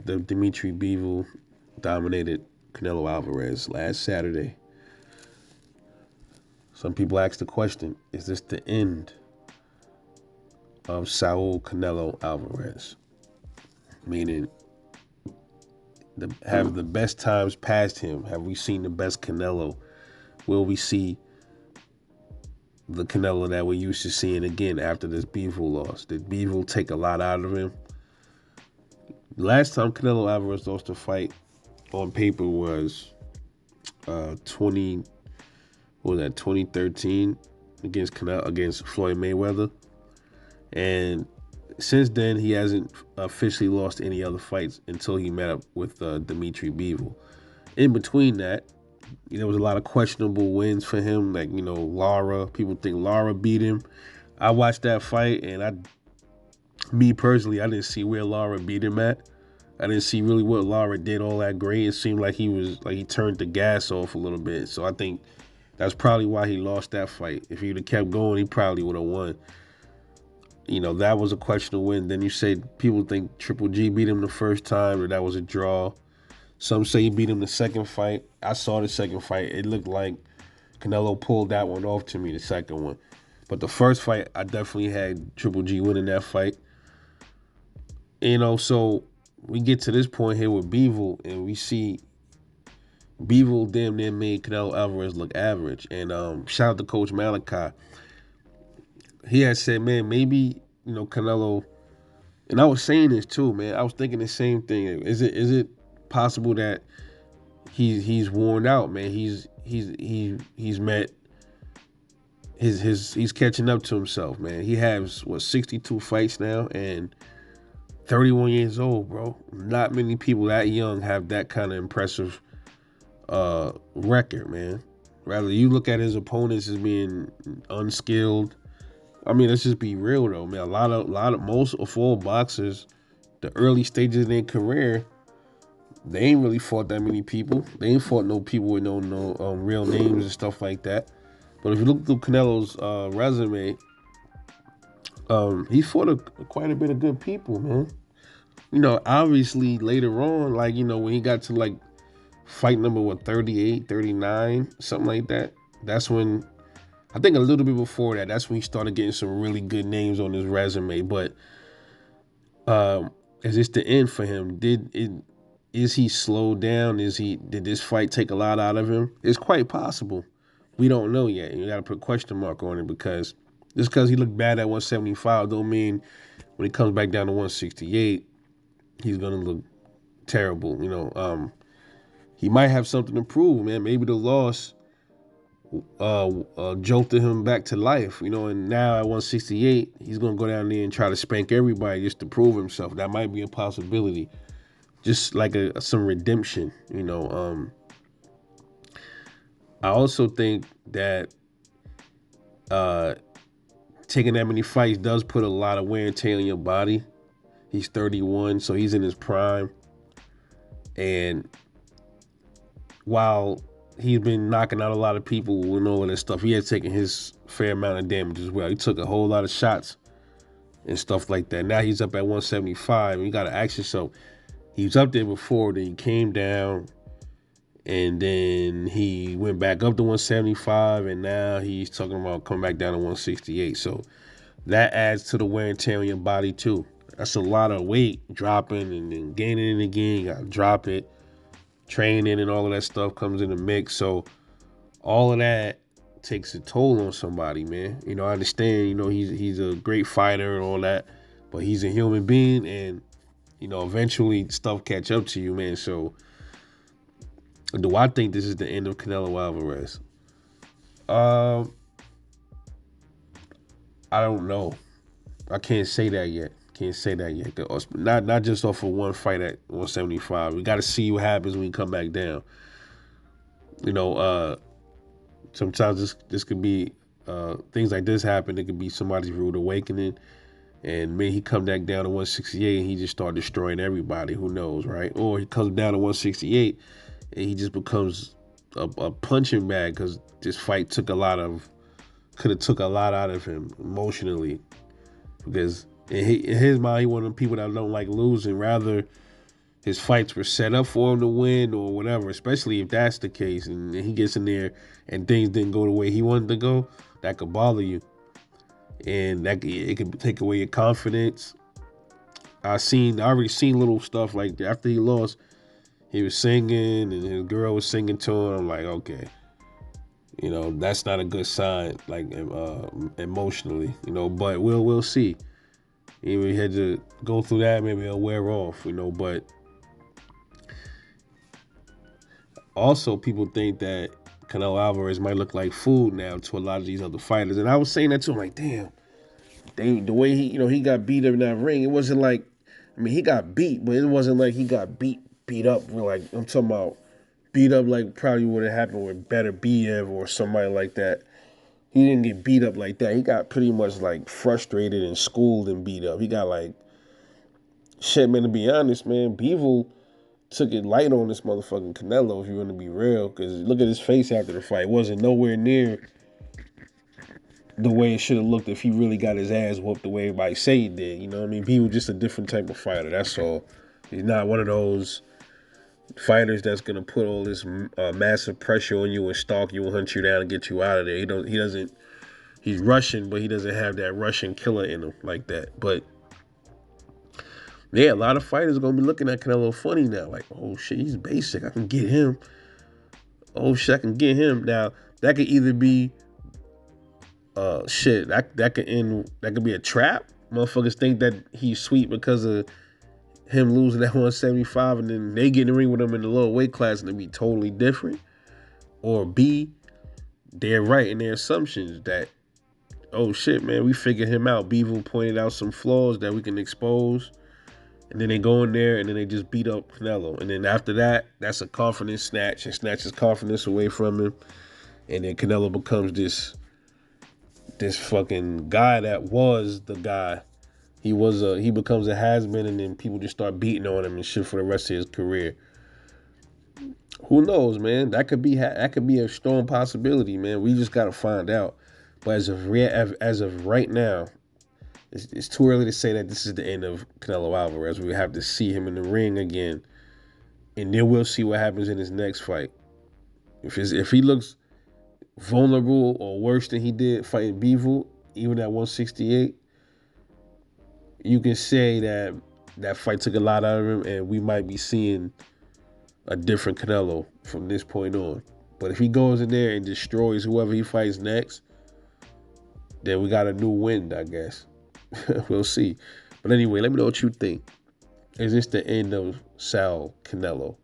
after Dimitri Bivol dominated Canelo Alvarez last Saturday. Some people ask the question, is this the end of Saul Canelo Alvarez? Meaning, have the best times passed him? Have we seen the best Canelo? Will we see the Canelo that we're used to seeing again after this Bivol loss? Did Bivol take a lot out of him? Last time Canelo Alvarez lost a fight on paper was 2013 against Floyd Mayweather, and since then he hasn't officially lost any other fights until he met up with Dimitri Bivol. In between that, there was a lot of questionable wins for him, like Lara. People think Lara beat him. I watched that fight, and me personally, I didn't see where Lara beat him at. I didn't see really what Lara did all that great. It seemed like he turned the gas off a little bit. So I think that's probably why he lost that fight. If he'd have kept going, he probably would have won. That was a questionable win. Then you say people think Triple G beat him the first time, or that was a draw. Some say he beat him the second fight. I saw the second fight. It looked like Canelo pulled that one off to me, the second one. But the first fight, I definitely had Triple G winning that fight. So we get to this point here with Bivol, and we see Bivol damn near made Canelo Alvarez look average. And shout out to Coach Malachi. He had said, man, maybe, Canelo, and I was saying this too, man. I was thinking the same thing. Is it possible that he's worn out, man? He's met he's catching up to himself, man. He has 62 fights now and 31 years old, bro. Not many people that young have that kind of impressive record, man. Rather, you look at his opponents as being unskilled. I mean, let's just be real though, man. Most of all boxers, the early stages of their career, they ain't really fought that many people. They ain't fought no people with no real names and stuff like that. But if you look through Canelo's resume, he fought quite a bit of good people, man. Obviously later on, when he got to fight number 38, 39, something like that, that's when, I think a little bit before that, that's when he started getting some really good names on his resume. But is this the end for him? Is he slowed down? Did this fight take a lot out of him? It's quite possible. We don't know yet. You got to put a question mark on it, because just because he looked bad at 175 don't mean when he comes back down to 168, he's going to look terrible. He might have something to prove, man. Maybe the loss jolted him back to life, and now at 168, he's going to go down there and try to spank everybody just to prove himself. That might be a possibility. Just like some redemption, I also think that taking that many fights does put a lot of wear and tear on your body. He's 31, so he's in his prime. And while he's been knocking out a lot of people and all of that stuff, he had taken his fair amount of damage as well. He took a whole lot of shots and stuff like that. Now he's up at 175, and you got to ask yourself, he was up there before, then he came down, and then he went back up to 175, and now he's talking about coming back down to 168. So that adds to the wear and tear on your body too. That's a lot of weight dropping and then gaining it again. You got to drop it. Training and all of that stuff comes in the mix. So all of that takes a toll on somebody, man. I understand, he's a great fighter and all that, but he's a human being, and, eventually stuff catch up to you, man. So do I think this is the end of Canelo Alvarez? I don't know. I can't say that yet. Not just off of one fight at 175. We got to see what happens when we come back down. Sometimes this could be things like this happen. It could be somebody's rude awakening, and maybe he come back down to 168 and he just start destroying everybody. Who knows, right? Or he comes down to 168 and he just becomes a punching bag, because this fight could have took a lot out of him emotionally, because in his mind, he one of the people that don't like losing. Rather, his fights were set up for him to win or whatever, especially if that's the case and he gets in there and things didn't go the way he wanted to go, that could bother you. And it could take away your confidence. I already seen little stuff like that. After he lost, he was singing and his girl was singing to him. I'm like, okay, that's not a good sign, like emotionally, but we'll see. He had to go through that, maybe it'll wear off, but also people think that Canelo Alvarez might look like food now to a lot of these other fighters. And I was saying that too. I'm like, damn, the way he got beat up in that ring, it wasn't like, he got beat, but it wasn't like he got beat up. Like, I'm talking about beat up like probably would have happened with Better Biev or somebody like that. He didn't get beat up like that. He got pretty much like frustrated and schooled and beat up. He got like, shit, man, to be honest, man, Bivol took it light on this motherfucking Canelo, if you want to be real, because look at his face after the fight. It wasn't nowhere near the way it should have looked if he really got his ass whooped the way everybody say he did. You know what I mean? He was just a different type of fighter. That's all. He's not one of those fighters that's gonna put all this massive pressure on you and stalk you and hunt you down and get you out of there. He doesn't. He's Russian, but he doesn't have that Russian killer in him like that. But yeah, a lot of fighters are gonna be looking at Canelo funny now. Like, oh shit, he's basic. I can get him. Oh shit, I can get him. Now that could either be shit, that could be a trap. Motherfuckers think that he's sweet because of him losing that 175 and then they get in the ring with him in the lower weight class and it be totally different. Or B, they're right in their assumptions that, oh shit, man, we figured him out. Bivol pointed out some flaws that we can expose. And then they go in there and then they just beat up Canelo. And then after that, that's a confidence snatch. It snatches confidence away from him. And then Canelo becomes this fucking guy that was the guy. He becomes a has-been, and then people just start beating on him and shit for the rest of his career. Who knows, man? That could be a strong possibility, man. We just gotta find out. But as of right now, it's too early to say that this is the end of Canelo Alvarez. We have to see him in the ring again, and then we'll see what happens in his next fight. If he looks vulnerable or worse than he did fighting Bivol, even at 168, you can say that fight took a lot out of him, and we might be seeing a different Canelo from this point on. But if he goes in there and destroys whoever he fights next, then we got a new wind, I guess. We'll see. But anyway, let me know what you think. Is this the end of Saul Canelo?